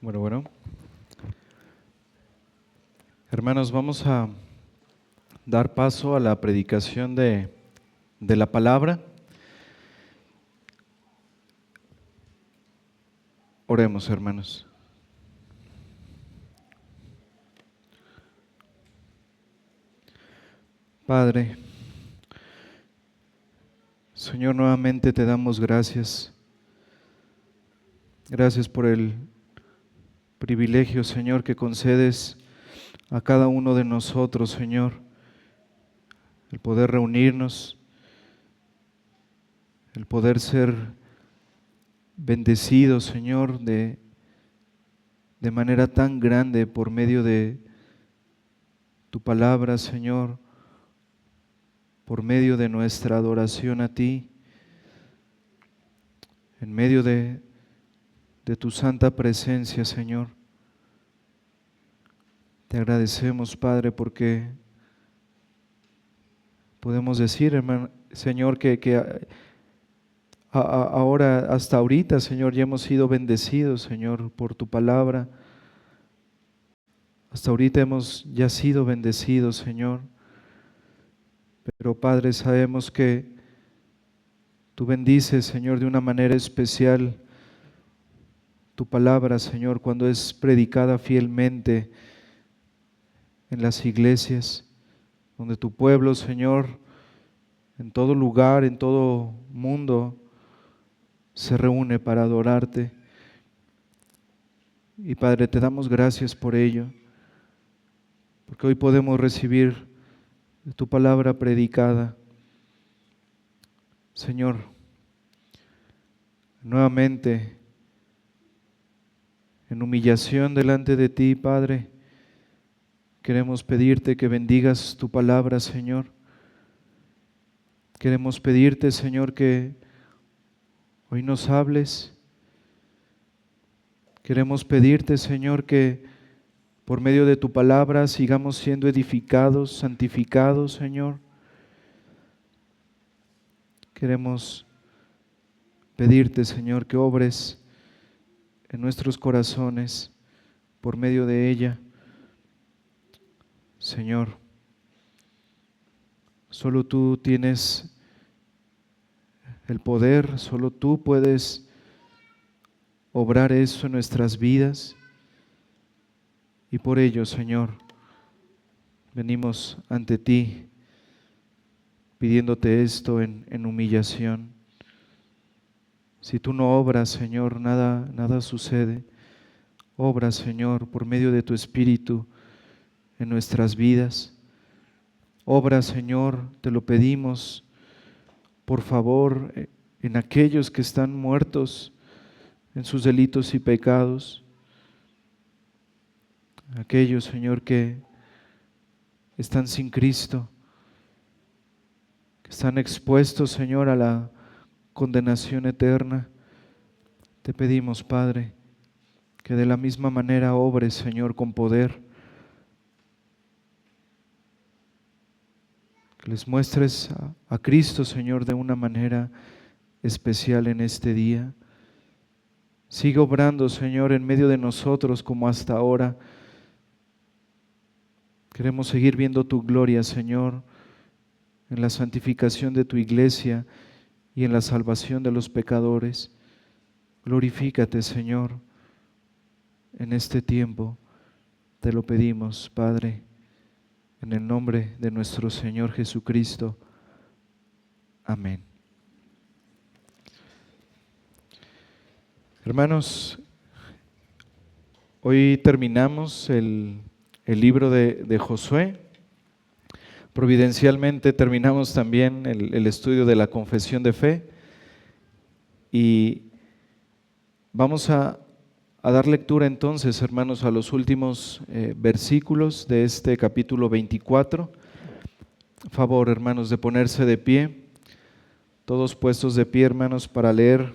Bueno. Hermanos, vamos a dar paso a la predicación de la palabra. Oremos, hermanos. Padre, Señor, nuevamente te damos gracias. Gracias por el privilegio, Señor, que concedes a cada uno de nosotros, Señor, el poder reunirnos, el poder ser bendecidos, Señor, de manera tan grande por medio de tu palabra, Señor, por medio de nuestra adoración a ti, en medio de tu santa presencia, Señor. Te agradecemos, Padre, porque podemos decir, hermano, Señor, que ahora, hasta ahorita, Señor, ya hemos sido bendecidos, Señor, por tu palabra. Hasta ahorita hemos ya sido bendecidos, Señor. Pero, Padre, sabemos que tú bendices, Señor, de una manera especial tu palabra, Señor, cuando es predicada fielmente en las iglesias, donde tu pueblo, Señor, en todo lugar, en todo mundo, se reúne para adorarte. Y Padre, te damos gracias por ello, porque hoy podemos recibir tu palabra predicada. Señor, nuevamente, en humillación delante de ti, Padre, queremos pedirte que bendigas tu palabra, Señor. Queremos pedirte, Señor, que hoy nos hables. Queremos pedirte, Señor, que por medio de tu palabra sigamos siendo edificados, santificados, Señor. Queremos pedirte, Señor, que obres en nuestros corazones por medio de ella. Señor, solo tú tienes el poder, solo tú puedes obrar eso en nuestras vidas. Y por ello, Señor, venimos ante ti pidiéndote esto en humillación. Si tú no obras, Señor, nada sucede. Obra, Señor, por medio de tu Espíritu en nuestras vidas. Obra, Señor, te lo pedimos, por favor, en aquellos que están muertos en sus delitos y pecados. Aquellos, Señor, que están sin Cristo, que están expuestos, Señor, a la condenación eterna. Te pedimos, Padre, que de la misma manera obres, Señor, con poder, que les muestres a Cristo, Señor, de una manera especial en este día. Sigue obrando, Señor, en medio de nosotros como hasta ahora. Queremos seguir viendo tu gloria, Señor, en la santificación de tu iglesia y en la salvación de los pecadores. Glorifícate, Señor, en este tiempo. Te lo pedimos, Padre, en el nombre de nuestro Señor Jesucristo. Amén. Hermanos, hoy terminamos el libro de Josué. Providencialmente terminamos también el estudio de la confesión de fe y vamos a dar lectura entonces, hermanos, a los últimos versículos de este capítulo 24. Favor, hermanos, de ponerse de pie, todos puestos de pie, hermanos, para leer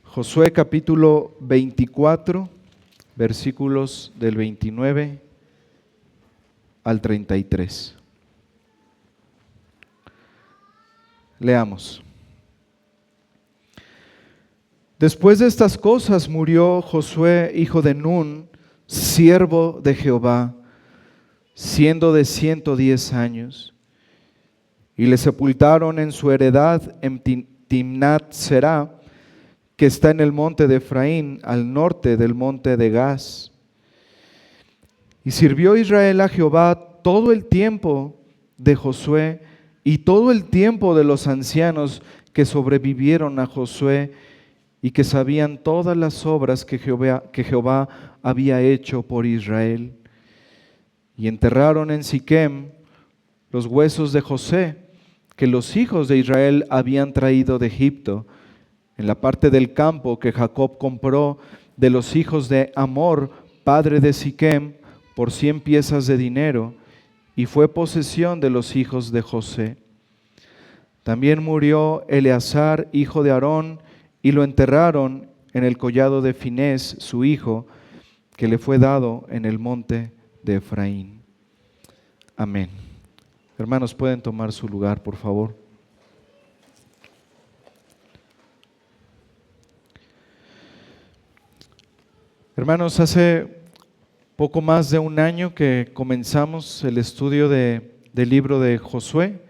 Josué capítulo 24, versículos del 29 al 33. Leamos. Después de estas cosas murió Josué, hijo de Nun, siervo de Jehová, siendo de 110 años. Y le sepultaron en su heredad en Timnat Será, que está en el monte de Efraín, al norte del monte de Gaz. Y sirvió Israel a Jehová todo el tiempo de Josué y todo el tiempo de los ancianos que sobrevivieron a Josué y que sabían todas las obras que Jehová había hecho por Israel. Y enterraron en Siquem los huesos de José, que los hijos de Israel habían traído de Egipto, en la parte del campo que Jacob compró de los hijos de Hamor, padre de Siquem, por 100 piezas de dinero, y fue posesión de los hijos de José. También murió Eleazar, hijo de Aarón, y lo enterraron en el collado de Finés, su hijo, que le fue dado en el monte de Efraín. Amén. Hermanos, pueden tomar su lugar, por favor. Hermanos, hace poco más de un año que comenzamos el estudio del libro de Josué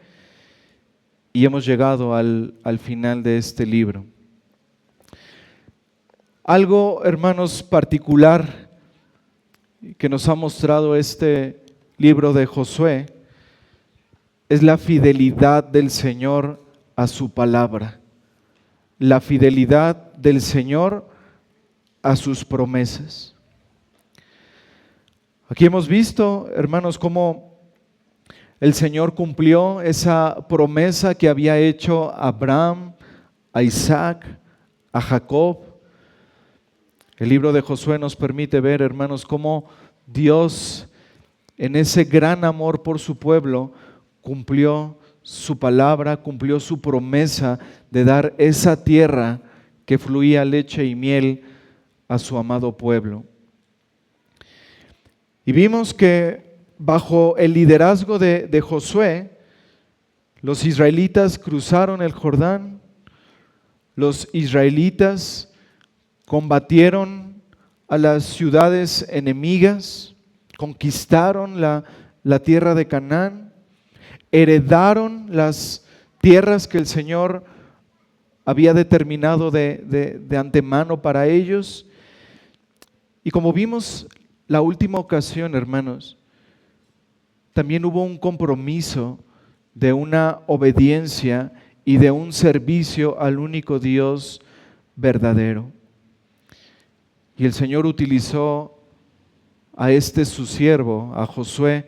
y hemos llegado al final de este libro. Algo, hermanos, particular que nos ha mostrado este libro de Josué es la fidelidad del Señor a su palabra, la fidelidad del Señor a sus promesas. Aquí hemos visto, hermanos, cómo el Señor cumplió esa promesa que había hecho a Abraham, a Isaac, a Jacob. El libro de Josué nos permite ver, hermanos, cómo Dios, en ese gran amor por su pueblo, cumplió su palabra, cumplió su promesa de dar esa tierra que fluía leche y miel a su amado pueblo. Y vimos que bajo el liderazgo de Josué, los israelitas cruzaron el Jordán, los israelitas combatieron a las ciudades enemigas, conquistaron la tierra de Canaán, heredaron las tierras que el Señor había determinado de antemano para ellos. Y como vimos la última ocasión, hermanos, también hubo un compromiso de una obediencia y de un servicio al único Dios verdadero. Y el Señor utilizó a su siervo, a Josué,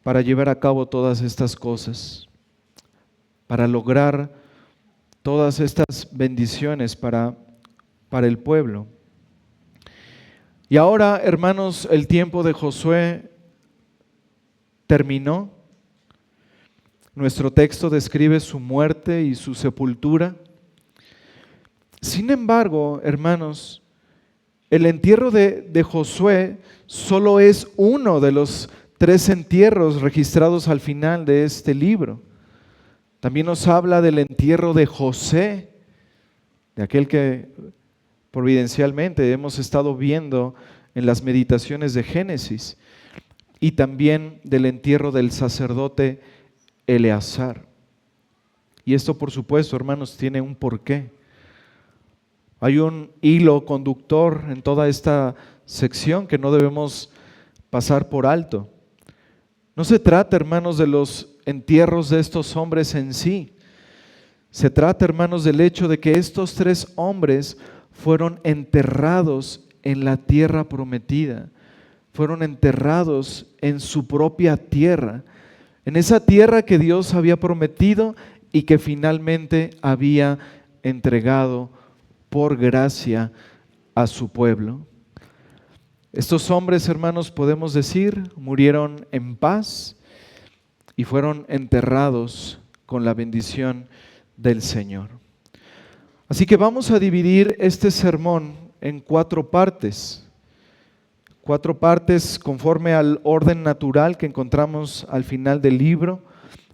para llevar a cabo todas estas cosas, para lograr todas estas bendiciones para el pueblo. Y ahora, hermanos, el tiempo de Josué terminó. Nuestro texto describe su muerte y su sepultura. Sin embargo, hermanos, el entierro de Josué solo es uno de los 3 entierros registrados al final de este libro. También nos habla del entierro de José, de aquel que providencialmente hemos estado viendo en las meditaciones de Génesis, y también del entierro del sacerdote Eleazar. Y esto, por supuesto, hermanos, tiene un porqué. Hay un hilo conductor en toda esta sección que no debemos pasar por alto. No se trata, hermanos, de los entierros de estos hombres en sí. Se trata, hermanos, del hecho de que estos 3 hombres fueron enterrados en la tierra prometida. Fueron enterrados en su propia tierra, en esa tierra que Dios había prometido y que finalmente había entregado por gracia a su pueblo. Estos hombres, hermanos, podemos decir, murieron en paz y fueron enterrados con la bendición del Señor. Así que vamos a dividir este sermón en 4 partes. 4 partes conforme al orden natural que encontramos al final del libro.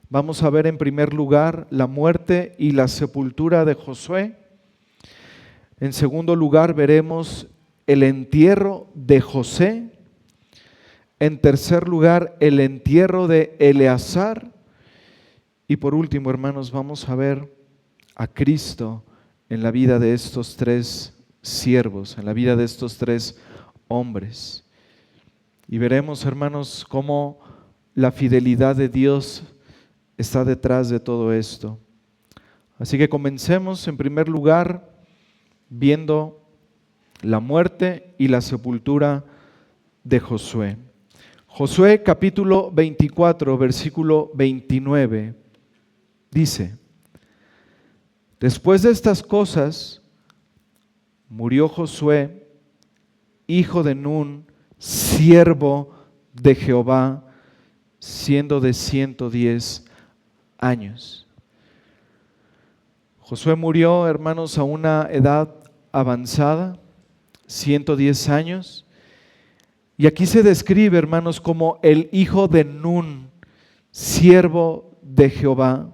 Vamos a ver en primer lugar la muerte y la sepultura de Josué. En segundo lugar, veremos el entierro de José. En tercer lugar, el entierro de Eleazar. Y por último, hermanos, vamos a ver a Cristo en la vida de estos tres siervos, en la vida de estos tres hombres. Y veremos, hermanos, cómo la fidelidad de Dios está detrás de todo esto. Así que comencemos en primer lugar viendo la muerte y la sepultura de Josué. Josué capítulo 24, versículo 29, dice: después de estas cosas, murió Josué, hijo de Nun, siervo de Jehová, siendo de 110 años. Josué murió, hermanos, a una edad avanzada, 110 años. Y aquí se describe, hermanos, como el hijo de Nun, siervo de Jehová.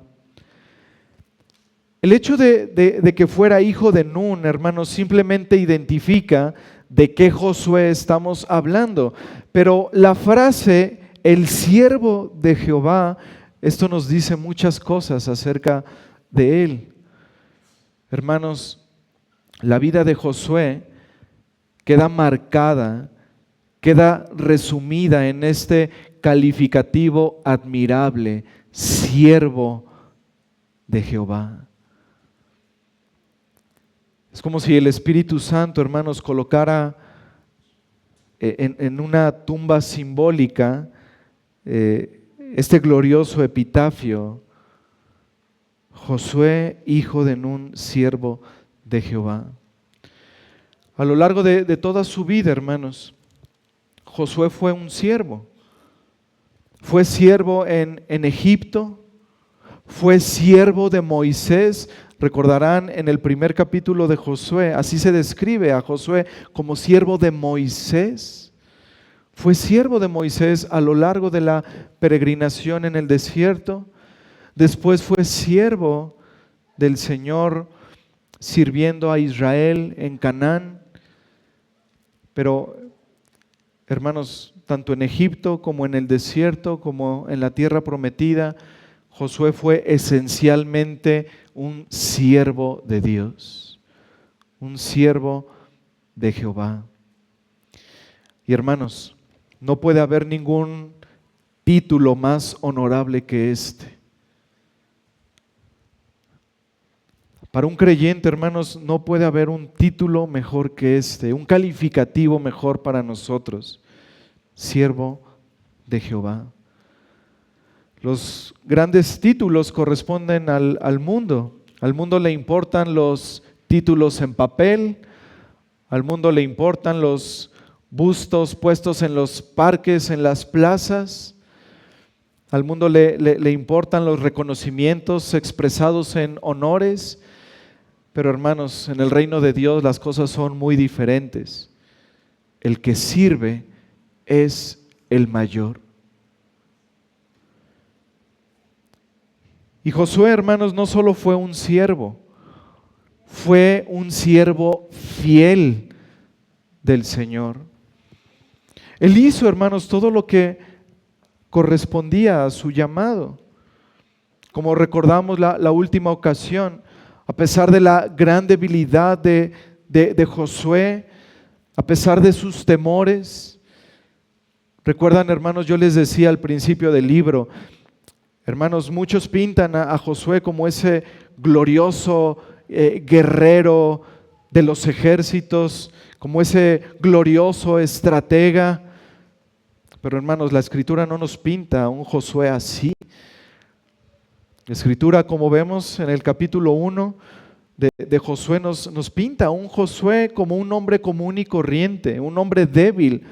El hecho de que fuera hijo de Nun, hermanos, simplemente identifica de qué Josué estamos hablando. Pero la frase, el siervo de Jehová, esto nos dice muchas cosas acerca de él. Hermanos, la vida de Josué queda marcada, queda resumida en este calificativo admirable, siervo de Jehová. Es como si el Espíritu Santo, hermanos, colocara en una tumba simbólica este glorioso epitafio: Josué, hijo de Nun, siervo de Jehová. A lo largo de toda su vida, hermanos, Josué fue un siervo. Fue siervo en Egipto, fue siervo de Moisés. Recordarán en el primer capítulo de Josué, así se describe a Josué como siervo de Moisés. Fue siervo de Moisés a lo largo de la peregrinación en el desierto. Después fue siervo del Señor sirviendo a Israel en Canaán. Pero, hermanos, tanto en Egipto como en el desierto, como en la tierra prometida, Josué fue esencialmente un siervo de Dios, un siervo de Jehová. Y hermanos, no puede haber ningún título más honorable que este. Para un creyente, hermanos, no puede haber un título mejor que este, un calificativo mejor para nosotros: siervo de Jehová. Los grandes títulos corresponden al mundo. Al mundo le importan los títulos en papel, al mundo le importan los bustos puestos en los parques, en las plazas. Al mundo le importan los reconocimientos expresados en honores. Pero hermanos, en el reino de Dios las cosas son muy diferentes. El que sirve es el mayor. Y Josué, hermanos, no solo fue un siervo fiel del Señor. Él hizo, hermanos, todo lo que correspondía a su llamado. Como recordamos la última ocasión, a pesar de la gran debilidad de Josué, a pesar de sus temores. Recuerdan, hermanos, yo les decía al principio del libro, hermanos, muchos pintan a Josué como ese glorioso guerrero de los ejércitos, como ese glorioso estratega. Pero hermanos, la Escritura no nos pinta a un Josué así. La Escritura, como vemos en el capítulo 1 de Josué, nos pinta a un Josué como un hombre común y corriente, un hombre débil,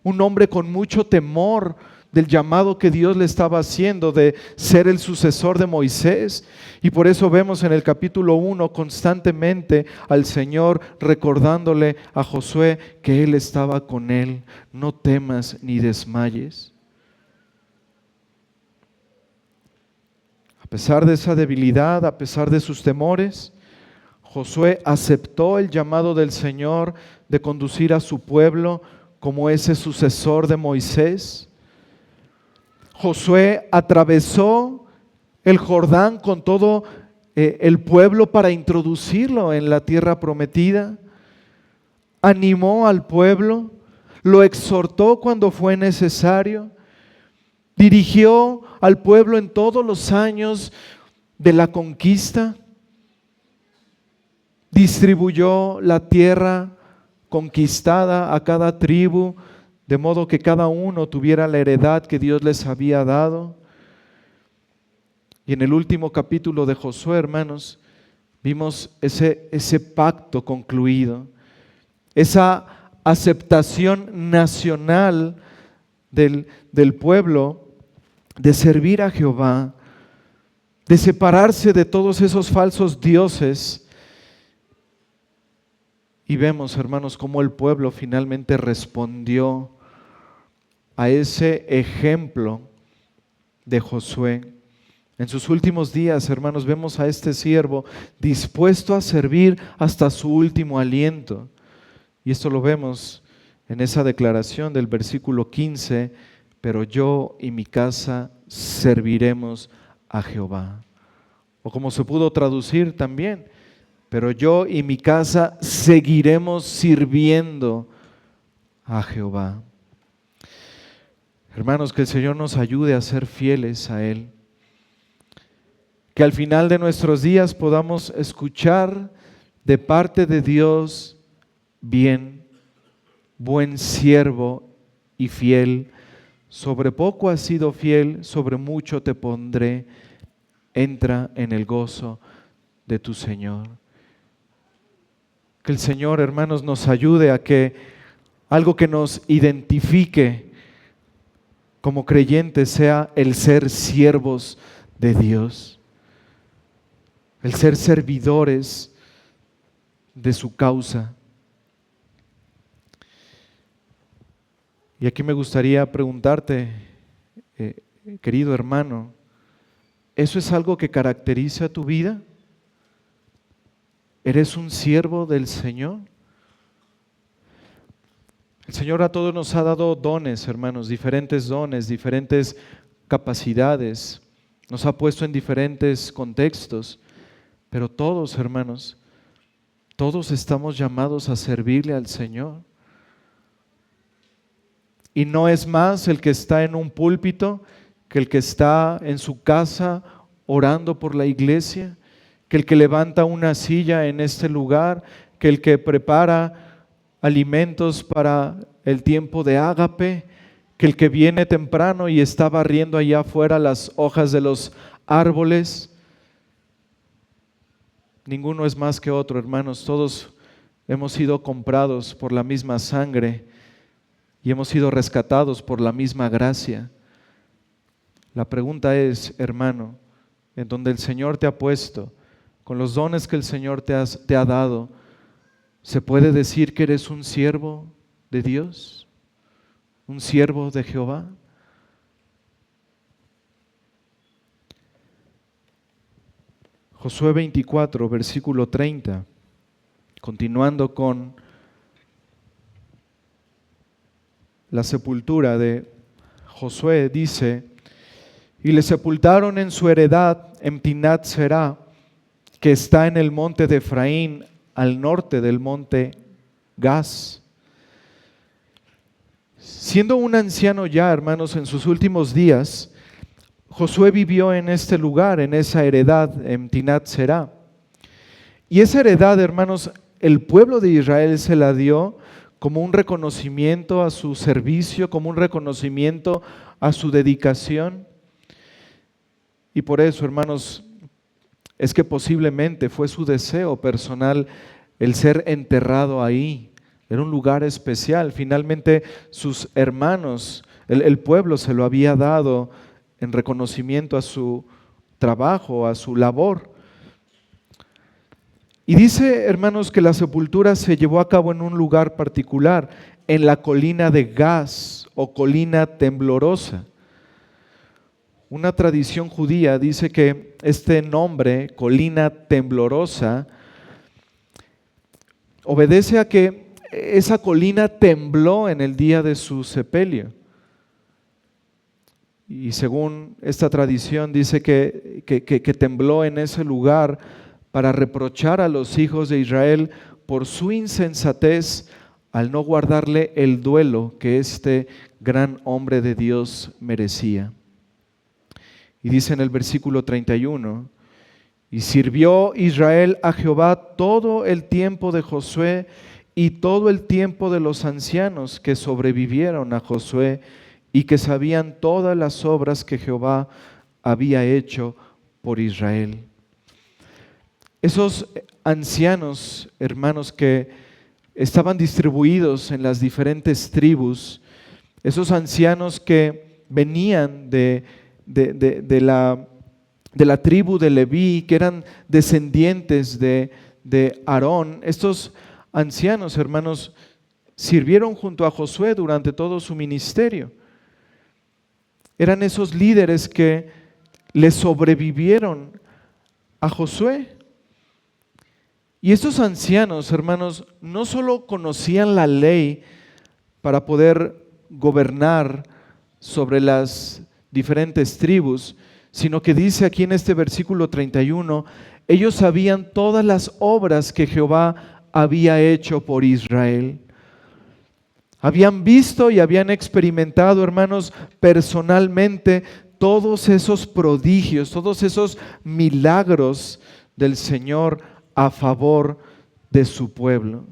un hombre con mucho temor del llamado que Dios le estaba haciendo de ser el sucesor de Moisés. Y por eso vemos en el capítulo 1 constantemente al Señor recordándole a Josué que Él estaba con él. No temas ni desmayes. A pesar de esa debilidad, a pesar de sus temores, Josué aceptó el llamado del Señor de conducir a su pueblo como ese sucesor de Moisés. Josué atravesó el Jordán con todo el pueblo para introducirlo en la tierra prometida. Animó al pueblo, lo exhortó cuando fue necesario, dirigió al pueblo en todos los años de la conquista, distribuyó la tierra conquistada a cada tribu, de modo que cada uno tuviera la heredad que Dios les había dado. Y en el último capítulo de Josué, hermanos, vimos ese pacto concluido, esa aceptación nacional del pueblo de servir a Jehová, de separarse de todos esos falsos dioses. Y vemos, hermanos, cómo el pueblo finalmente respondió a ese ejemplo de Josué. En sus últimos días, hermanos, vemos a este siervo dispuesto a servir hasta su último aliento. Y esto lo vemos en esa declaración del versículo 15, pero yo y mi casa serviremos a Jehová. O como se pudo traducir también, pero yo y mi casa seguiremos sirviendo a Jehová. Hermanos, que el Señor nos ayude a ser fieles a Él. Que al final de nuestros días podamos escuchar de parte de Dios: bien, buen siervo y fiel, sobre poco has sido fiel, sobre mucho te pondré, entra en el gozo de tu Señor. Que el Señor, hermanos, nos ayude a que algo que nos identifique como creyentes sea el ser siervos de Dios, el ser servidores de su causa. Y aquí me gustaría preguntarte, querido hermano, ¿eso es algo que caracteriza tu vida? ¿Eres un siervo del Señor? El Señor a todos nos ha dado dones, hermanos, diferentes dones, diferentes capacidades. Nos ha puesto en diferentes contextos, pero todos, hermanos, todos estamos llamados a servirle al Señor. Y no es más el que está en un púlpito que el que está en su casa orando por la iglesia, que el que levanta una silla en este lugar, que el que prepara alimentos para el tiempo de ágape, que el que viene temprano y está barriendo allá afuera las hojas de los árboles. Ninguno es más que otro, hermanos. Todos hemos sido comprados por la misma sangre y hemos sido rescatados por la misma gracia. La pregunta es, hermano, en donde el Señor te ha puesto, con los dones que el Señor te ha dado, ¿se puede decir que eres un siervo de Dios? ¿Un siervo de Jehová? Josué 24, versículo 30, continuando con la sepultura de Josué, dice: y le sepultaron en su heredad en Timnat Será, que está en el monte de Efraín, al norte del monte Gaz. Siendo un anciano ya, hermanos, en sus últimos días, Josué vivió en este lugar, en esa heredad, en Timnat Será. Y esa heredad, hermanos, el pueblo de Israel se la dio como un reconocimiento a su servicio, como un reconocimiento a su dedicación. Y por eso, hermanos, es que posiblemente fue su deseo personal el ser enterrado ahí. Era un lugar especial. Finalmente sus hermanos, el pueblo se lo había dado en reconocimiento a su trabajo, a su labor. Y dice, hermanos, que la sepultura se llevó a cabo en un lugar particular, en la colina de Gaz o colina temblorosa. Una tradición judía dice que este nombre, colina temblorosa, obedece a que esa colina tembló en el día de su sepelio. Y según esta tradición dice que tembló en ese lugar para reprochar a los hijos de Israel por su insensatez al no guardarle el duelo que este gran hombre de Dios merecía. Y dice en el versículo 31, y sirvió Israel a Jehová todo el tiempo de Josué y todo el tiempo de los ancianos que sobrevivieron a Josué y que sabían todas las obras que Jehová había hecho por Israel. Esos ancianos, hermanos, que estaban distribuidos en las diferentes tribus, esos ancianos que venían de la tribu de Leví, que eran descendientes de Aarón, estos ancianos, hermanos, sirvieron junto a Josué durante todo su ministerio. Eran esos líderes que le sobrevivieron a Josué. Y estos ancianos, hermanos, no solo conocían la ley para poder gobernar sobre las diferentes tribus, sino que dice aquí en este versículo 31, ellos sabían todas las obras que Jehová había hecho por Israel. Habían visto y habían experimentado, hermanos, personalmente todos esos prodigios, todos esos milagros del Señor a favor de su pueblo.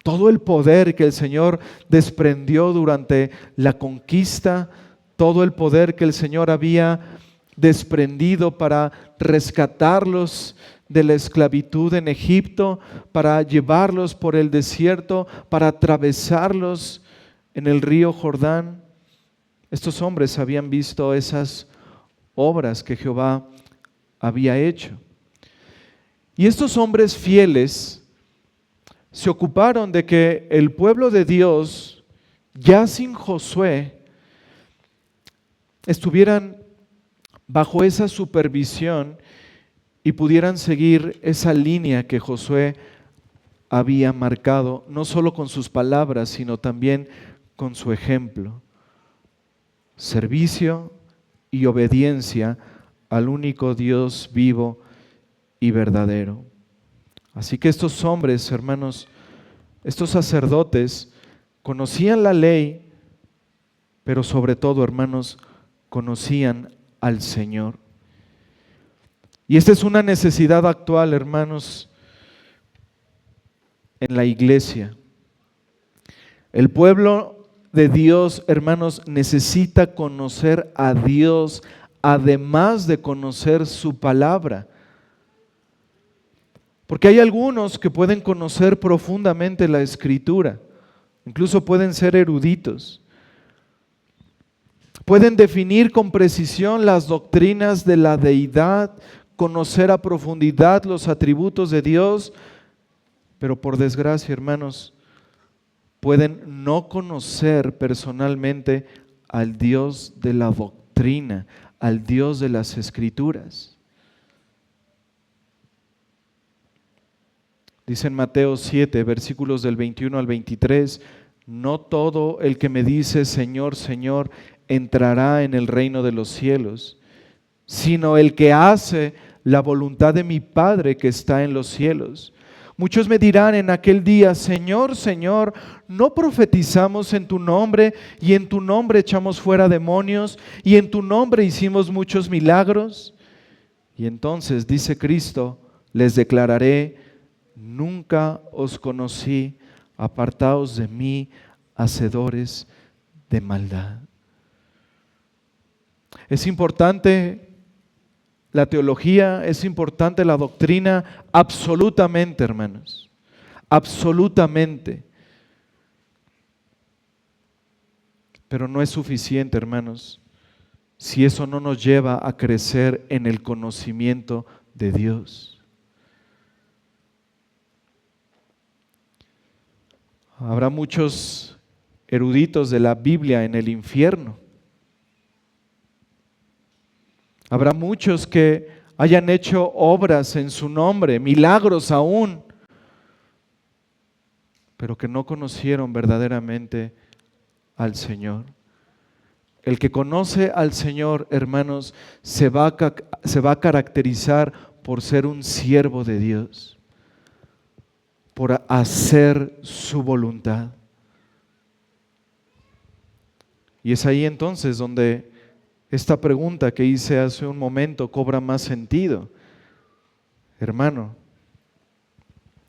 Todo el poder que el Señor desprendió durante la conquista, todo el poder que el Señor había desprendido para rescatarlos de la esclavitud en Egipto, para llevarlos por el desierto, para atravesarlos en el río Jordán. Estos hombres habían visto esas obras que Jehová había hecho. Y estos hombres fieles se ocuparon de que el pueblo de Dios, ya sin Josué, estuvieran bajo esa supervisión y pudieran seguir esa línea que Josué había marcado, no solo con sus palabras, sino también con su ejemplo. Servicio y obediencia al único Dios vivo y verdadero. Así que estos hombres, hermanos, estos sacerdotes, conocían la ley, pero sobre todo, hermanos, conocían al Señor. Y esta es una necesidad actual, hermanos, en la iglesia. El pueblo de Dios, hermanos, necesita conocer a Dios, además de conocer su palabra. Porque hay algunos que pueden conocer profundamente la Escritura, incluso pueden ser eruditos. Pueden definir con precisión las doctrinas de la deidad, conocer a profundidad los atributos de Dios, pero por desgracia, hermanos, pueden no conocer personalmente al Dios de la doctrina, al Dios de las Escrituras. Dice en Mateo 7, versículos del 21 al 23, no todo el que me dice Señor, Señor, entrará en el reino de los cielos, sino el que hace la voluntad de mi Padre que está en los cielos. Muchos me dirán en aquel día, Señor, Señor, ¿no profetizamos en tu nombre y en tu nombre echamos fuera demonios y en tu nombre hicimos muchos milagros? Y entonces, dice Cristo, les declararé, nunca os conocí, apartaos de mí, hacedores de maldad. Es importante la teología, es importante la doctrina, absolutamente, hermanos, absolutamente. Pero no es suficiente, hermanos, si eso no nos lleva a crecer en el conocimiento de Dios. Habrá muchos eruditos de la Biblia en el infierno. Habrá muchos que hayan hecho obras en su nombre, milagros aún, pero que no conocieron verdaderamente al Señor. El que conoce al Señor, hermanos, se va a caracterizar por ser un siervo de Dios, por hacer su voluntad. Y es ahí entonces donde esta pregunta que hice hace un momento cobra más sentido. Hermano,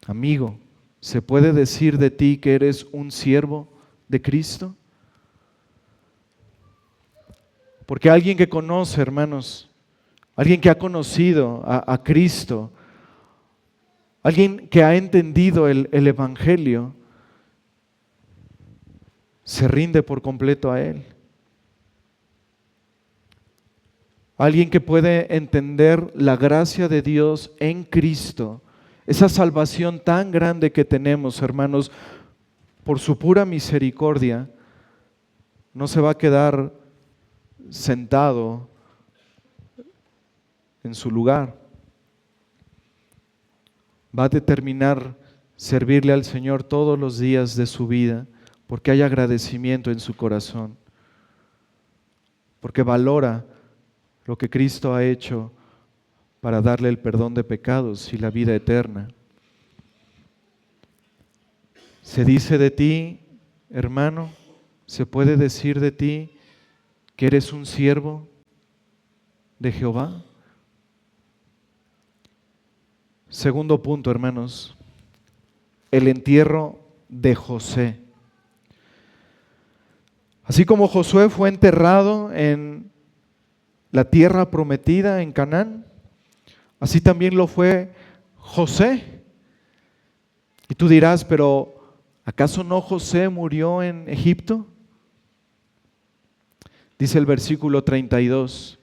amigo, ¿se puede decir de ti que eres un siervo de Cristo? Porque alguien que conoce, hermanos, alguien que ha conocido a Cristo, alguien que ha entendido el Evangelio, se rinde por completo a Él. Alguien que puede entender la gracia de Dios en Cristo, esa salvación tan grande que tenemos, hermanos, por su pura misericordia, no se va a quedar sentado en su lugar. Va a determinar servirle al Señor todos los días de su vida, porque hay agradecimiento en su corazón, porque valora lo que Cristo ha hecho para darle el perdón de pecados y la vida eterna. Se dice de ti, hermano, se puede decir de ti que eres un siervo de Jehová. Segundo punto, hermanos, el entierro de José. Así como Josué fue enterrado en la tierra prometida en Canaán, así también lo fue José. Y tú dirás, pero ¿acaso no José murió en Egipto? Dice el versículo 32,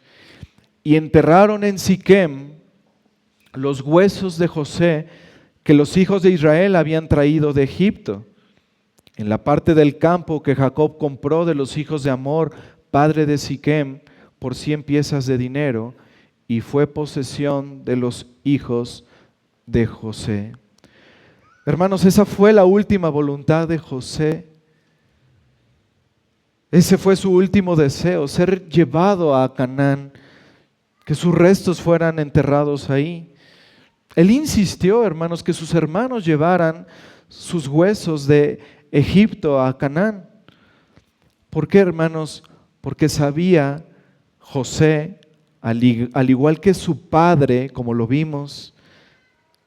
y enterraron en Siquem los huesos de José que los hijos de Israel habían traído de Egipto, en la parte del campo que Jacob compró de los hijos de Amor, padre de Siquem, por 100 piezas de dinero, y fue posesión de los hijos de José. Hermanos, esa fue la última voluntad de José. Ese fue su último deseo, ser llevado a Canaán, que sus restos fueran enterrados ahí. Él insistió, hermanos, que sus hermanos llevaran sus huesos de Egipto a Canaán. ¿Por qué, hermanos? Porque sabía José, al igual que su padre, como lo vimos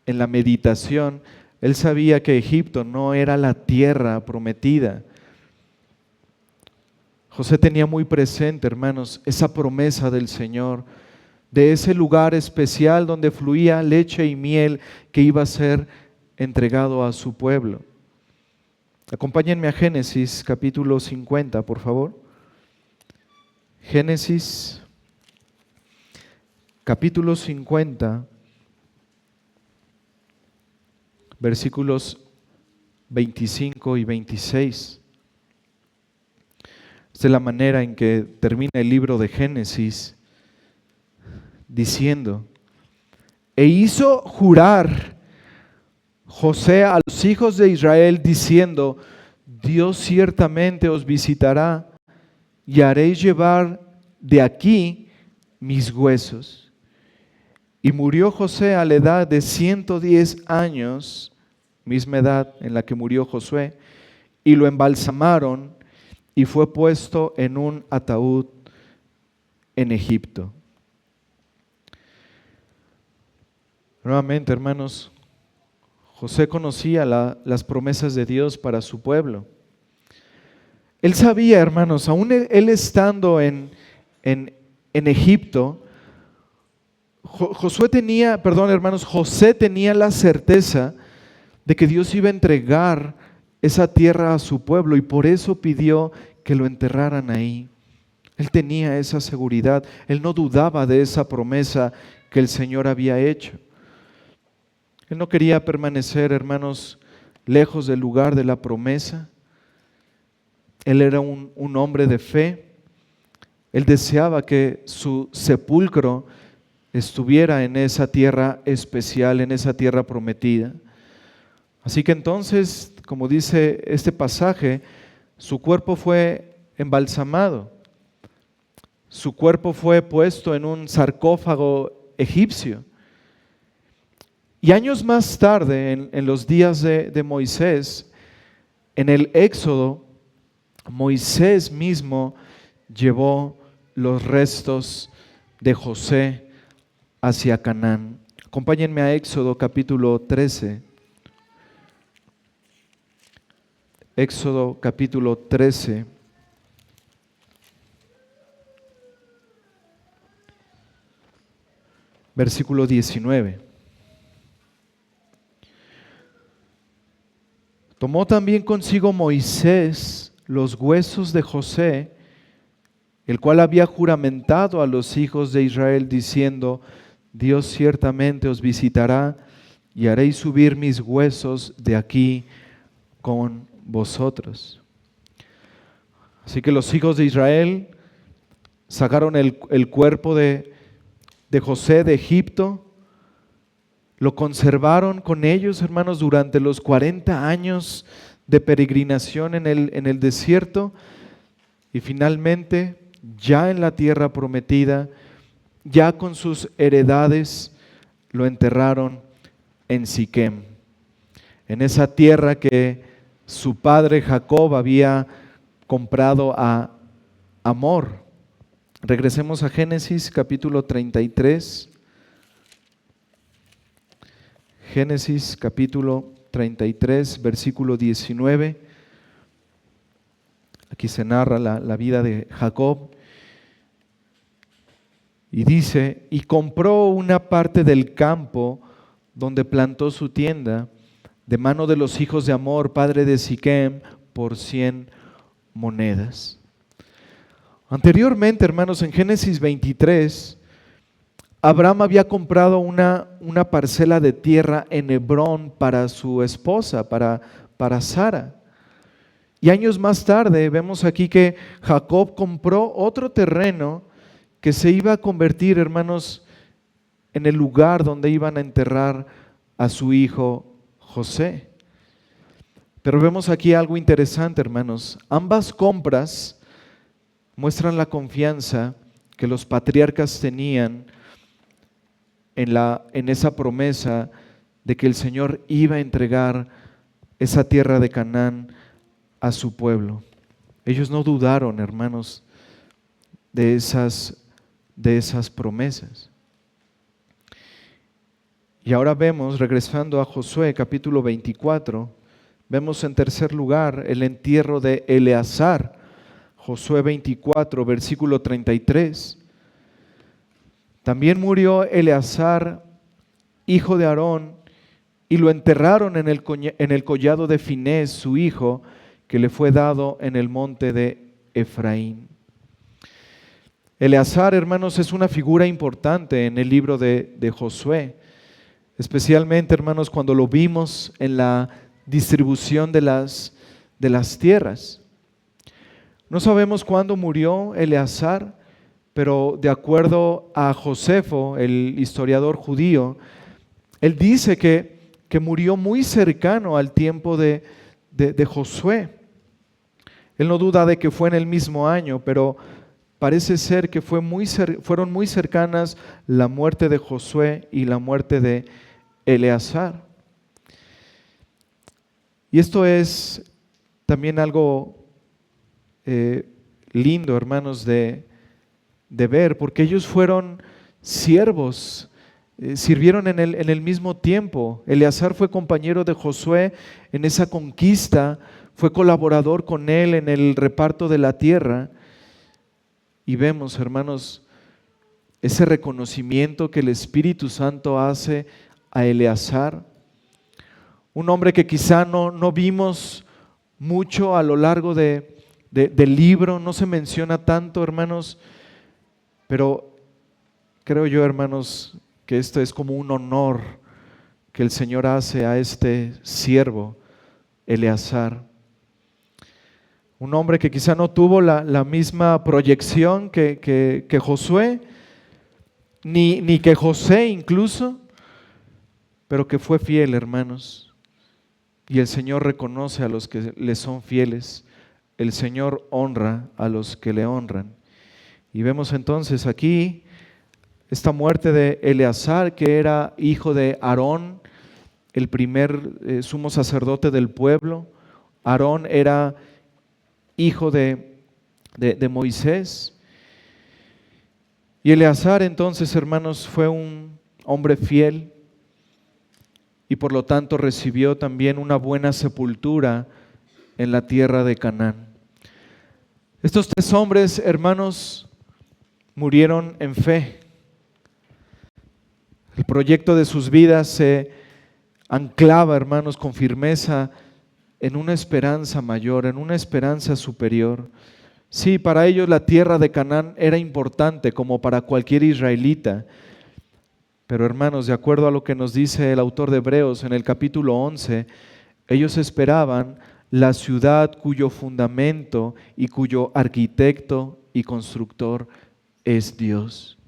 en la meditación, él sabía que Egipto no era la tierra prometida. José tenía muy presente, hermanos, esa promesa del Señor, de ese lugar especial donde fluía leche y miel que iba a ser entregado a su pueblo. Acompáñenme a Génesis capítulo 50, por favor. Génesis capítulo 50, versículos 25 y 26. Esta es la manera en que termina el libro de Génesis, diciendo, e hizo jurar José a los hijos de Israel, diciendo, Dios ciertamente os visitará y haréis llevar de aquí mis huesos. Y murió José a la edad de 110 años, misma edad en la que murió Josué, y lo embalsamaron y fue puesto en un ataúd en Egipto. Nuevamente, hermanos, José conocía las promesas de Dios para su pueblo. Él sabía, hermanos, aún él estando en Egipto, José tenía la certeza de que Dios iba a entregar esa tierra a su pueblo y por eso pidió que lo enterraran ahí. Él tenía esa seguridad, él no dudaba de esa promesa que el Señor había hecho. Él no quería permanecer, hermanos, lejos del lugar de la promesa. Él era un hombre de fe. Él deseaba que su sepulcro estuviera en esa tierra especial, en esa tierra prometida. Así que entonces como dice este pasaje, su cuerpo fue embalsamado, su cuerpo fue puesto en un sarcófago egipcio. Y años más tarde, en los días de Moisés, en el Éxodo, Moisés mismo llevó los restos de José hacia Canaán. Acompáñenme a Éxodo capítulo 13. Éxodo capítulo 13. Versículo 19. Tomó también consigo Moisés los huesos de José, el cual había juramentado a los hijos de Israel, diciendo: Dios ciertamente os visitará y haréis subir mis huesos de aquí con vosotros. Así que los hijos de Israel sacaron el cuerpo de José de Egipto, lo conservaron con ellos, hermanos, durante los 40 años de peregrinación en el desierto, y finalmente, ya en la tierra prometida, ya con sus heredades, lo enterraron en Siquem, en esa tierra que su padre Jacob había comprado a Amor. Regresemos a Génesis capítulo 33. Génesis capítulo 33, versículo 19. Aquí se narra la vida de Jacob. Y dice: y compró una parte del campo donde plantó su tienda, de mano de los hijos de Amor, padre de Siquem, por 100 monedas. Anteriormente, hermanos, en Génesis 23, Abraham había comprado una parcela de tierra en Hebrón para su esposa, para Sara. Y años más tarde vemos aquí que Jacob compró otro terreno que se iba a convertir, hermanos, en el lugar donde iban a enterrar a su hijo José. Pero vemos aquí algo interesante, hermanos. Ambas compras muestran la confianza que los patriarcas tenían en esa promesa de que el Señor iba a entregar esa tierra de Canaán a su pueblo. Ellos no dudaron, hermanos, de esas promesas. Y ahora vemos, regresando a Josué capítulo 24, vemos en tercer lugar el entierro de Eleazar. Josué 24, versículo 33. También murió Eleazar, hijo de Aarón, y lo enterraron en el collado de Finés, su hijo, que le fue dado en el monte de Efraín. Eleazar, hermanos, es una figura importante en el libro de Josué, especialmente, hermanos, cuando lo vimos en la distribución de las tierras. No sabemos cuándo murió Eleazar, pero de acuerdo a Josefo, el historiador judío, él dice que murió muy cercano al tiempo de Josué. Él no duda de que fue en el mismo año, pero parece ser que fueron muy cercanas la muerte de Josué y la muerte de Eleazar. Y esto es también algo lindo, hermanos, de ver, porque ellos fueron siervos, sirvieron en el mismo tiempo. Eleazar fue compañero de Josué en esa conquista, fue colaborador con él en el reparto de la tierra. Y vemos, hermanos, ese reconocimiento que el Espíritu Santo hace a Eleazar, un hombre que quizá no vimos mucho a lo largo del libro, no se menciona tanto, hermanos, pero creo yo, hermanos, que esto es como un honor que el Señor hace a este siervo, Eleazar. Un hombre que quizá no tuvo la misma proyección que Josué, ni que José incluso, pero que fue fiel, hermanos. y el Señor reconoce a los que le son fieles. El Señor honra a los que le honran. Y vemos entonces aquí esta muerte de Eleazar, que era hijo de Aarón, el primer sumo sacerdote del pueblo. Aarón era hijo de Moisés. Y Eleazar entonces, hermanos, fue un hombre fiel y por lo tanto recibió también una buena sepultura en la tierra de Canaán. Estos tres hombres, hermanos, murieron en fe. El proyecto de sus vidas se anclaba, hermanos, con firmeza en una esperanza mayor, en una esperanza superior. Sí, para ellos la tierra de Canaán era importante como para cualquier israelita. Pero hermanos, de acuerdo a lo que nos dice el autor de Hebreos en el capítulo 11, ellos esperaban la ciudad cuyo fundamento y cuyo arquitecto y constructor es Dios.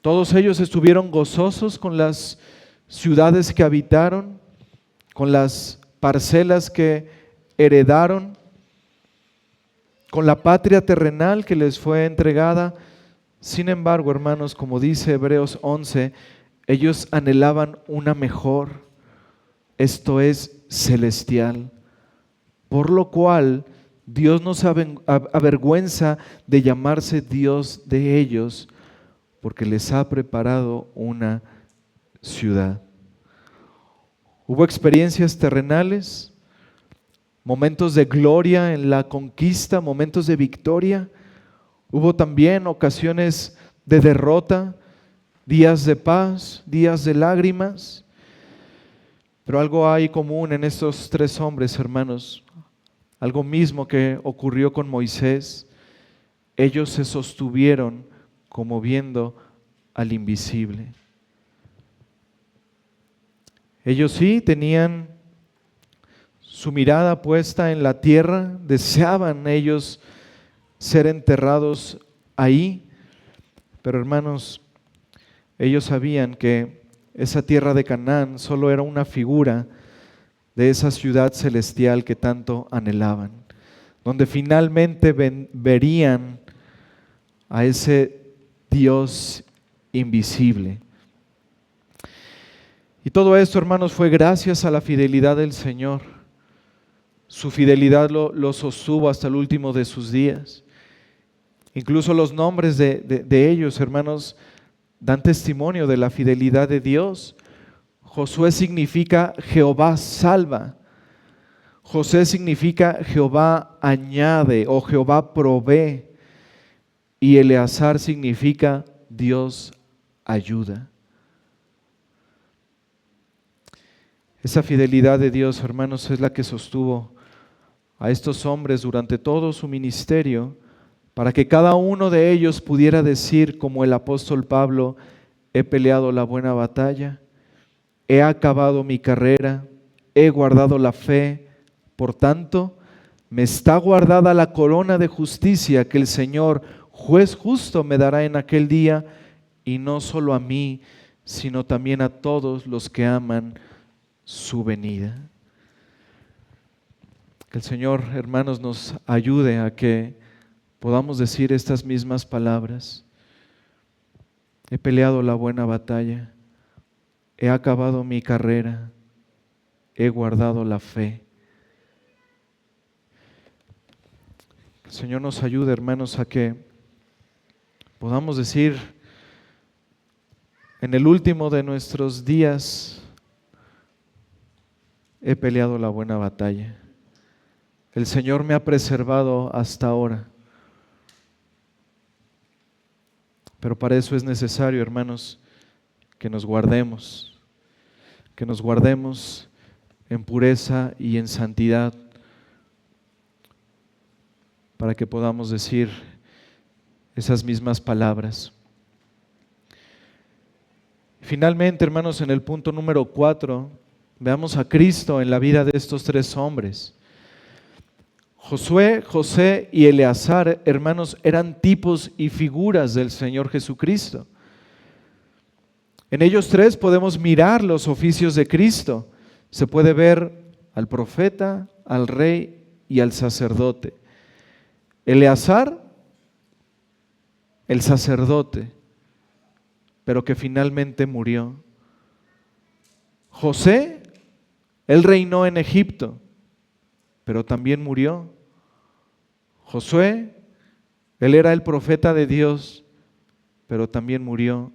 Todos ellos estuvieron gozosos con las ciudades que habitaron, con las parcelas que heredaron, con la patria terrenal que les fue entregada. Sin embargo, hermanos, como dice Hebreos 11, ellos anhelaban una mejor, esto es celestial, por lo cual Dios no se avergüenza de llamarse Dios de ellos, porque les ha preparado una ciudad. Hubo experiencias terrenales, momentos de gloria en la conquista, momentos de victoria. Hubo también ocasiones de derrota, días de paz, días de lágrimas. Pero algo hay común en estos tres hombres, hermanos. Algo mismo que ocurrió con Moisés. Ellos se sostuvieron como viendo al invisible. Ellos sí tenían su mirada puesta en la tierra, deseaban ellos ser enterrados ahí, pero hermanos, ellos sabían que esa tierra de Canaán solo era una figura de esa ciudad celestial que tanto anhelaban, donde finalmente verían a ese Dios invisible. Y todo esto, hermanos, fue gracias a la fidelidad del Señor. Su fidelidad lo sostuvo hasta el último de sus días. Incluso los nombres de ellos, hermanos, dan testimonio de la fidelidad de Dios. Josué significa Jehová salva. José significa Jehová añade o Jehová provee. Y Eleazar significa Dios ayuda. Esa fidelidad de Dios, hermanos, es la que sostuvo a estos hombres durante todo su ministerio, para que cada uno de ellos pudiera decir, como el apóstol Pablo: he peleado la buena batalla, he acabado mi carrera, he guardado la fe, por tanto, me está guardada la corona de justicia que el Señor, juez justo, me dará en aquel día, y no solo a mí, sino también a todos los que aman su venida. Que el Señor, hermanos, nos ayude a que podamos decir estas mismas palabras. He peleado la buena batalla, he acabado mi carrera, he guardado la fe. Que el Señor nos ayude, hermanos, a que podamos decir en el último de nuestros días: he peleado la buena batalla. El Señor me ha preservado hasta ahora. Pero para eso es necesario, hermanos, que nos guardemos en pureza y en santidad, para que podamos decir esas mismas palabras. Finalmente, hermanos, en el punto número 4, veamos a Cristo en la vida de estos tres hombres. Josué, José y Eleazar, hermanos, eran tipos y figuras del Señor Jesucristo. En ellos tres podemos mirar los oficios de Cristo. Se puede ver al profeta, al rey y al sacerdote. Eleazar, el sacerdote, pero que finalmente murió. José, él reinó en Egipto, pero también murió. Josué, él era el profeta de Dios, pero también murió.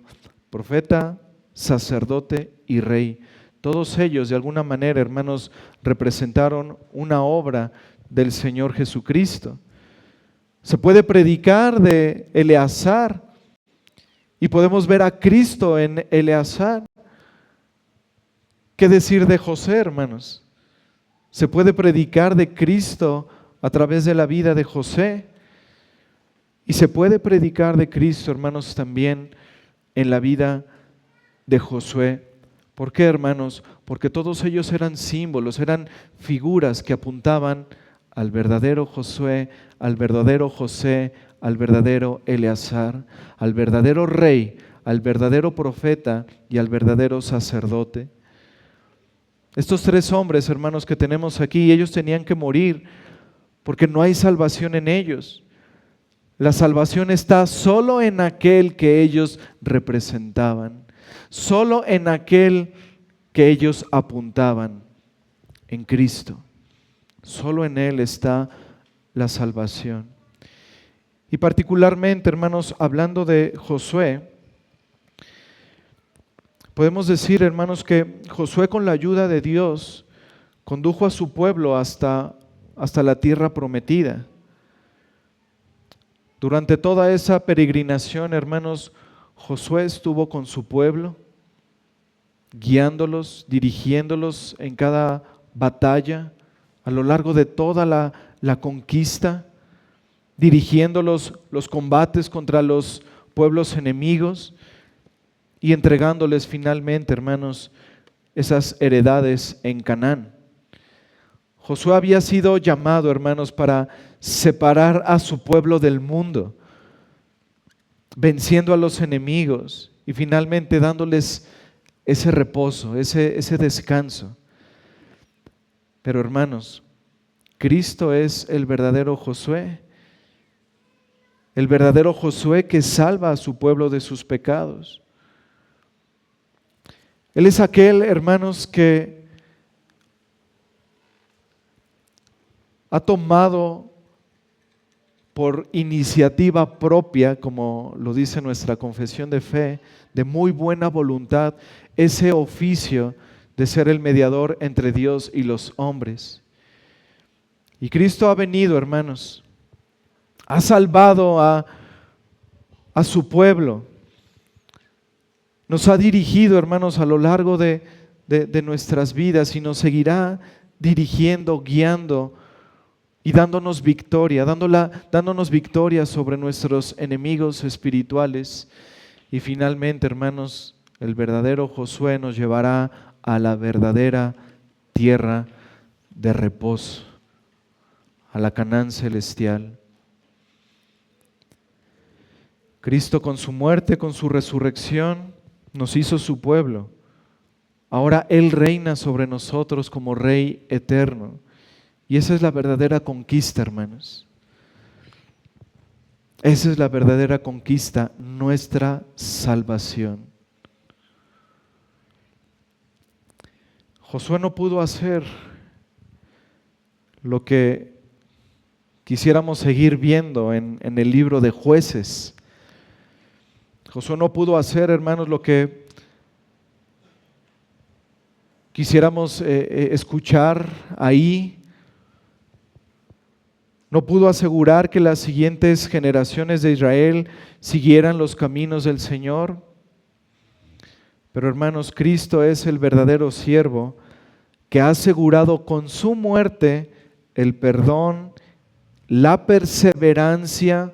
Profeta, sacerdote y rey. Todos ellos, de alguna manera, hermanos, representaron una obra del Señor Jesucristo. Se puede predicar de Eleazar y podemos ver a Cristo en Eleazar. ¿Qué decir de José, hermanos? Se puede predicar de Cristo a través de la vida de José. Y se puede predicar de Cristo, hermanos, también en la vida de Josué. ¿Por qué, hermanos? Porque todos ellos eran símbolos, eran figuras que apuntaban al verdadero Josué, al verdadero José, al verdadero Eleazar, al verdadero rey, al verdadero profeta y al verdadero sacerdote. Estos tres hombres, hermanos, que tenemos aquí, ellos tenían que morir porque no hay salvación en ellos. La salvación está solo en aquel que ellos representaban, solo en aquel que ellos apuntaban, en Cristo. Solo en Él está la salvación. Y particularmente, hermanos, hablando de Josué, podemos decir, hermanos, que Josué, con la ayuda de Dios, condujo a su pueblo hasta la tierra prometida. Durante toda esa peregrinación, hermanos, Josué estuvo con su pueblo, guiándolos, dirigiéndolos en cada batalla, a lo largo de toda la conquista, dirigiendo los combates contra los pueblos enemigos y entregándoles finalmente, hermanos, esas heredades en Canaán. Josué había sido llamado, hermanos, para separar a su pueblo del mundo, venciendo a los enemigos y finalmente dándoles ese reposo, ese descanso. Pero, hermanos, Cristo es el verdadero Josué que salva a su pueblo de sus pecados. Él es aquel, hermanos, que ha tomado por iniciativa propia, como lo dice nuestra confesión de fe, de muy buena voluntad, ese oficio de ser el mediador entre Dios y los hombres. Y Cristo ha venido, hermanos, ha salvado a su pueblo, nos ha dirigido, hermanos, a lo largo de nuestras vidas y nos seguirá dirigiendo, guiando y dándonos victoria, dándonos victoria sobre nuestros enemigos espirituales. Y finalmente, hermanos, el verdadero Josué nos llevará a la verdadera tierra de reposo, a la Canaán celestial. Cristo, con su muerte, con su resurrección, nos hizo su pueblo. Ahora Él reina sobre nosotros como Rey eterno. Y esa es la verdadera conquista, hermanos. Esa es la verdadera conquista, nuestra salvación. Josué no pudo hacer lo que quisiéramos seguir viendo en el libro de Jueces. Josué no pudo hacer, hermanos, lo que quisiéramos escuchar ahí. No pudo asegurar que las siguientes generaciones de Israel siguieran los caminos del Señor. Pero, hermanos, Cristo es el verdadero siervo que ha asegurado con su muerte el perdón, la perseverancia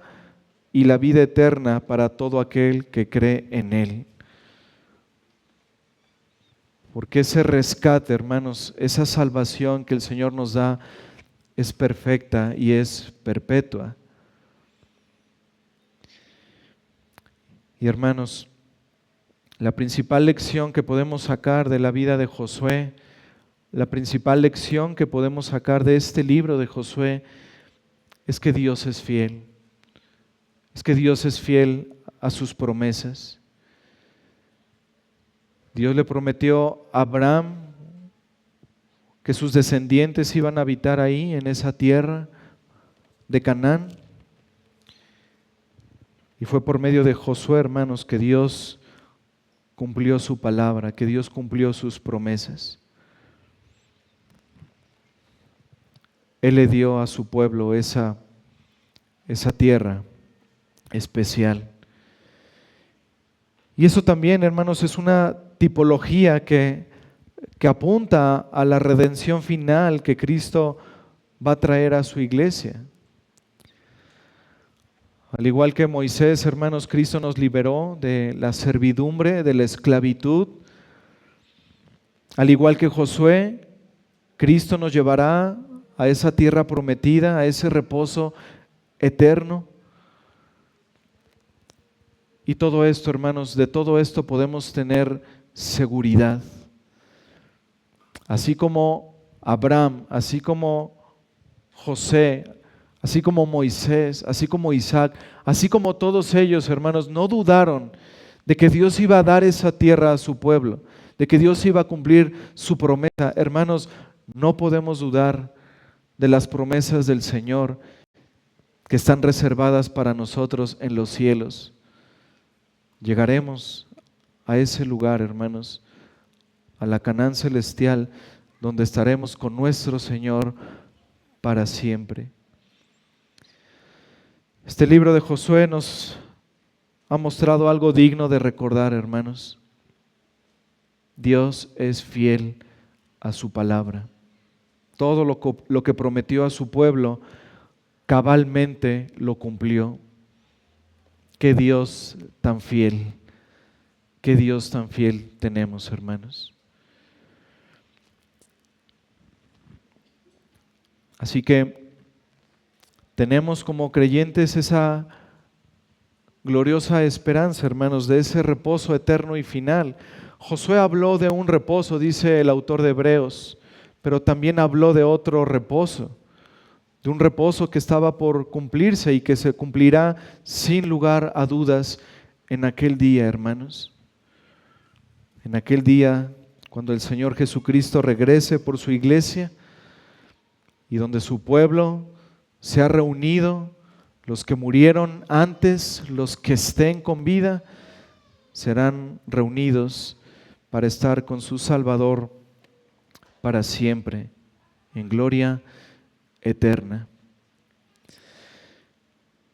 y la vida eterna para todo aquel que cree en Él. Porque ese rescate, hermanos, esa salvación que el Señor nos da es perfecta y es perpetua. Y, hermanos, la principal lección que podemos sacar de la vida de Josué, la principal lección que podemos sacar de este libro de Josué es que Dios es fiel. Es que Dios es fiel a sus promesas. Dios le prometió a Abraham que sus descendientes iban a habitar ahí, en esa tierra de Canaán. Y fue por medio de Josué, hermanos, que Dios cumplió su palabra, que Dios cumplió sus promesas. Él le dio a su pueblo esa tierra especial. Y eso también, hermanos, es una tipología que apunta a la redención final que Cristo va a traer a su iglesia. Al igual que Moisés, hermanos, Cristo nos liberó de la servidumbre, de la esclavitud. Al igual que Josué, Cristo nos llevará a esa tierra prometida, a ese reposo eterno. Y todo esto, hermanos, de todo esto podemos tener seguridad. Así como Abraham, así como José, así como Moisés, así como Isaac, así como todos ellos, hermanos, no dudaron de que Dios iba a dar esa tierra a su pueblo, de que Dios iba a cumplir su promesa. Hermanos, no podemos dudar de las promesas del Señor que están reservadas para nosotros en los cielos. Llegaremos a ese lugar, hermanos, a la Canaán celestial, donde estaremos con nuestro Señor para siempre. Este libro de Josué nos ha mostrado algo digno de recordar, hermanos. Dios es fiel a su palabra. Todo lo que prometió a su pueblo, cabalmente lo cumplió. Qué Dios tan fiel, qué Dios tan fiel tenemos, hermanos. Así que tenemos como creyentes esa gloriosa esperanza, hermanos, de ese reposo eterno y final. Josué habló de un reposo, dice el autor de Hebreos, pero también habló de otro reposo, de un reposo que estaba por cumplirse y que se cumplirá sin lugar a dudas en aquel día, hermanos. En aquel día, cuando el Señor Jesucristo regrese por su iglesia y donde su pueblo se ha reunido, los que murieron antes, los que estén con vida, serán reunidos para estar con su Salvador para siempre, en gloria eterna.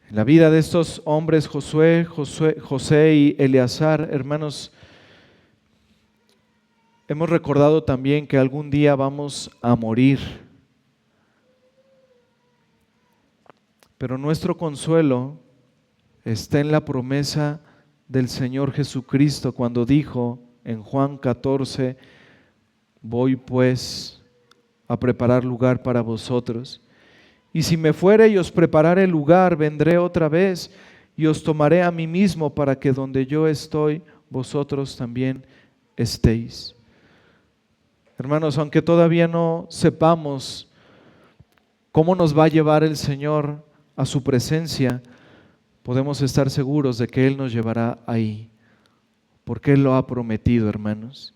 En la vida de estos hombres, José y Eleazar, hermanos, hemos recordado también que algún día vamos a morir. Pero nuestro consuelo está en la promesa del Señor Jesucristo cuando dijo en Juan 14, voy pues a preparar lugar para vosotros. Y si me fuere y os preparare el lugar, vendré otra vez y os tomaré a mí mismo para que donde yo estoy, vosotros también estéis. Hermanos, aunque todavía no sepamos cómo nos va a llevar el Señor a su presencia, podemos estar seguros de que Él nos llevará ahí, porque Él lo ha prometido, hermanos.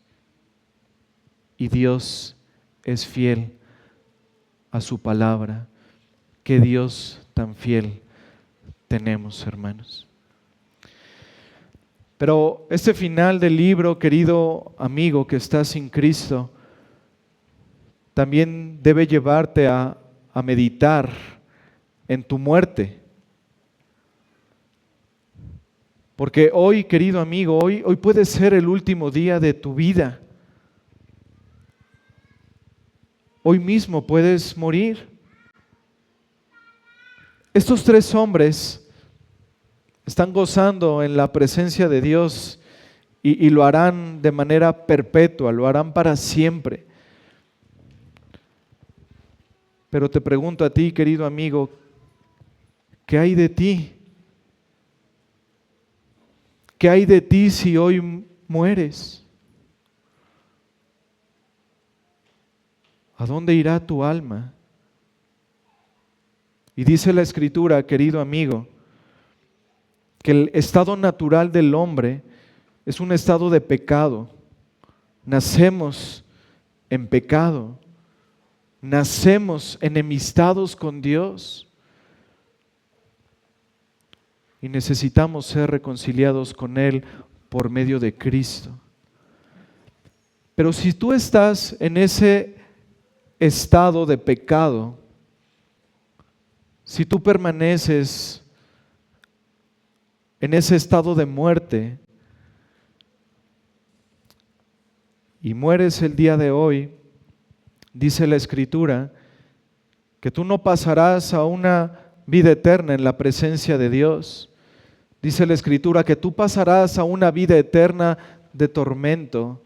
Y Dios es fiel a su palabra. Qué Dios tan fiel tenemos, hermanos. Pero este final del libro, querido amigo que está sin Cristo, también debe llevarte a meditar en tu muerte. Porque hoy, querido amigo, hoy puede ser el último día de tu vida. Hoy mismo puedes morir. Estos tres hombres están gozando en la presencia de Dios y lo harán de manera perpetua, lo harán para siempre. Pero te pregunto a ti, querido amigo, ¿qué hay de ti? ¿Qué hay de ti si hoy mueres? ¿A dónde irá tu alma? Y dice la Escritura, querido amigo, que el estado natural del hombre es un estado de pecado. Nacemos en pecado. Nacemos enemistados con Dios. Y necesitamos ser reconciliados con Él por medio de Cristo. Pero si tú estás en ese estado de pecado, si tú permaneces en ese estado de muerte y mueres el día de hoy, dice la Escritura que tú no pasarás a una vida eterna en la presencia de Dios. Dice la Escritura que tú pasarás a una vida eterna de tormento,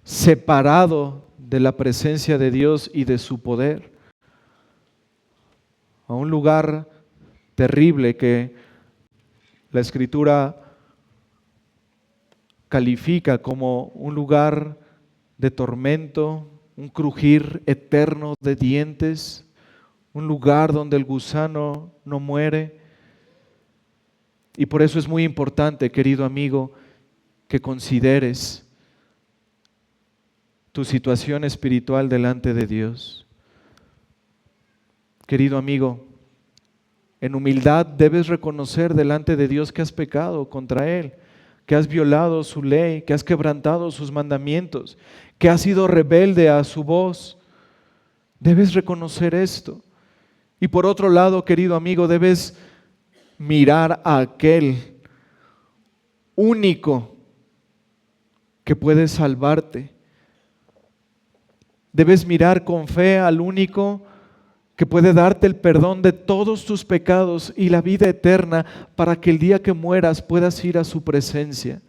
separado de la presencia de Dios y de su poder, a un lugar terrible que la Escritura califica como un lugar de tormento, un crujir eterno de dientes, un lugar donde el gusano no muere. Y por eso es muy importante, querido amigo, que consideres tu situación espiritual delante de Dios. Querido amigo, en humildad debes reconocer delante de Dios que has pecado contra Él, que has violado su ley, que has quebrantado sus mandamientos, que has sido rebelde a su voz. Debes reconocer esto. Y por otro lado, querido amigo, debes mirar a aquel único que puede salvarte. Debes mirar con fe al único que puede darte el perdón de todos tus pecados y la vida eterna para que el día que mueras puedas ir a su presencia.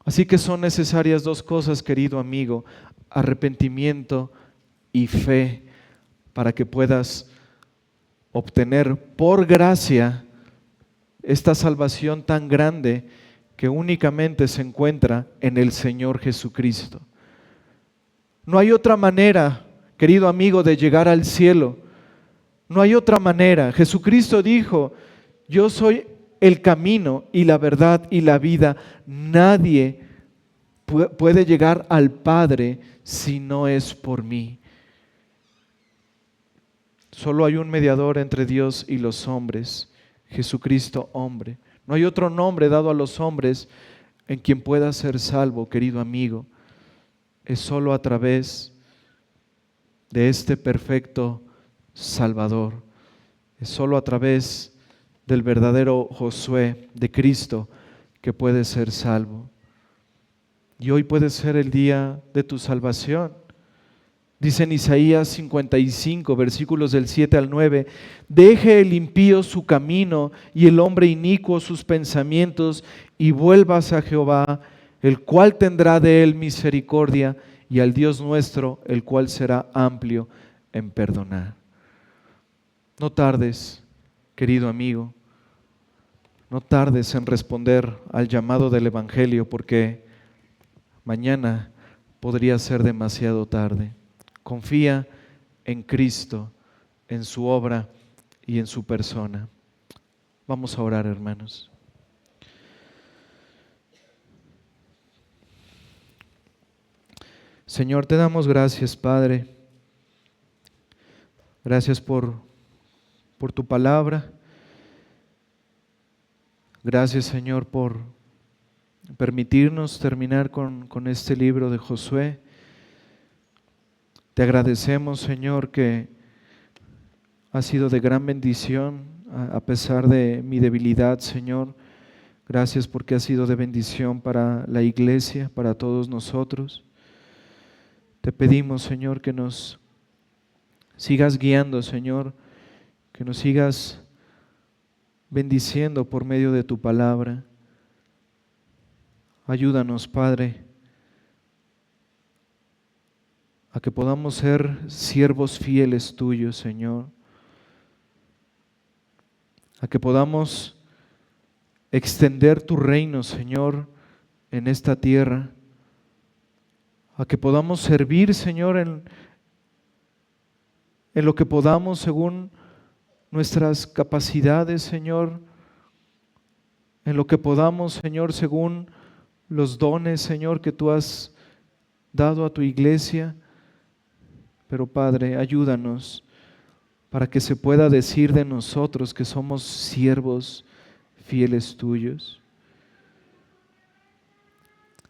Así que son necesarias dos cosas, querido amigo: arrepentimiento y fe, para que puedas obtener por gracia esta salvación tan grande que únicamente se encuentra en el Señor Jesucristo. No hay otra manera, querido amigo, de llegar al cielo. No hay otra manera. Jesucristo dijo: yo soy el camino y la verdad y la vida. Nadie puede llegar al Padre si no es por mí. Solo hay un mediador entre Dios y los hombres, Jesucristo hombre. No hay otro nombre dado a los hombres en quien pueda ser salvo, querido amigo. Es solo a través de este perfecto Salvador. Es solo a través del verdadero Josué, de Cristo, que puedes ser salvo. Y hoy puede ser el día de tu salvación. Dice en Isaías 55, versículos del 7 al 9, deje el impío su camino y el hombre inicuo sus pensamientos y vuelvas a Jehová, el cual tendrá de él misericordia, y al Dios nuestro, el cual será amplio en perdonar. No tardes, querido amigo, no tardes en responder al llamado del Evangelio, porque mañana podría ser demasiado tarde. Confía en Cristo, en su obra y en su persona. Vamos a orar, hermanos. Señor, te damos gracias, Padre. Gracias por tu palabra. Gracias, Señor, por permitirnos terminar con este libro de Josué. Te agradecemos, Señor, que ha sido de gran bendición a pesar de mi debilidad, Señor. Gracias porque ha sido de bendición para la iglesia, para todos nosotros. Te pedimos, Señor, que nos sigas guiando, Señor, que nos sigas bendiciendo por medio de tu palabra. Ayúdanos, Padre, a que podamos ser siervos fieles tuyos, Señor, a que podamos extender tu reino, Señor, en esta tierra, a que podamos servir, Señor, en lo que podamos según nuestras capacidades, Señor, en lo que podamos, Señor, según los dones, Señor, que tú has dado a tu iglesia. Pero Padre, ayúdanos para que se pueda decir de nosotros que somos siervos fieles tuyos.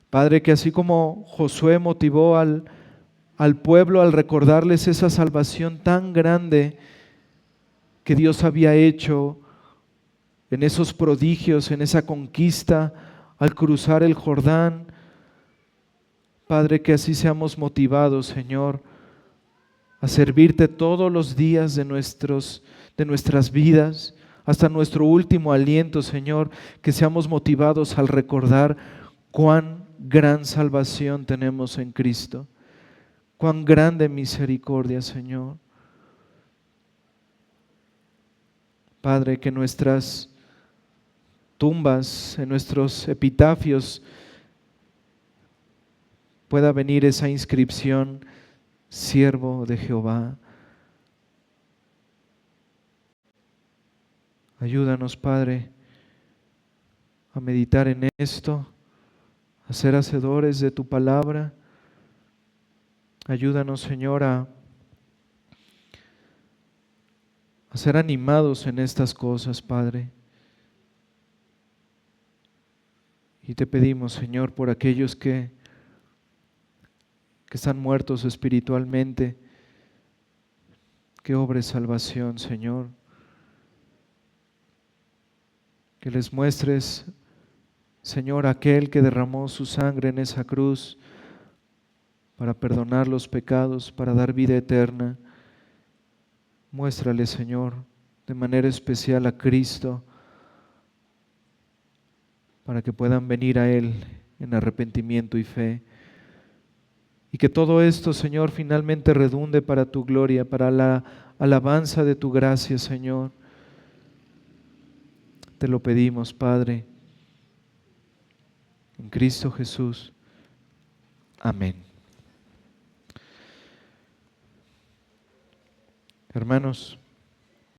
Padre, que así como Josué motivó al pueblo al recordarles esa salvación tan grande que Dios había hecho en esos prodigios, en esa conquista, al cruzar el Jordán, Padre, que así seamos motivados, Señor, a servirte todos los días de nuestras vidas, hasta nuestro último aliento, Señor, que seamos motivados al recordar cuán gran salvación tenemos en Cristo, cuán grande misericordia, Señor. Padre, que nuestras tumbas, en nuestros epitafios, pueda venir esa inscripción: siervo de Jehová. Ayúdanos, Padre, a meditar en esto, a ser hacedores de tu palabra. Ayúdanos, Señor, a ser animados en estas cosas, Padre. Y te pedimos, Señor, por aquellos que están muertos espiritualmente, que obres salvación, Señor. Que les muestres, Señor, aquel que derramó su sangre en esa cruz para perdonar los pecados, para dar vida eterna. Muéstrale, Señor, de manera especial a Cristo, para que puedan venir a Él en arrepentimiento y fe. Y que todo esto, Señor, finalmente redunde para tu gloria, para la alabanza de tu gracia, Señor. Te lo pedimos, Padre, en Cristo Jesús. Amén. Hermanos,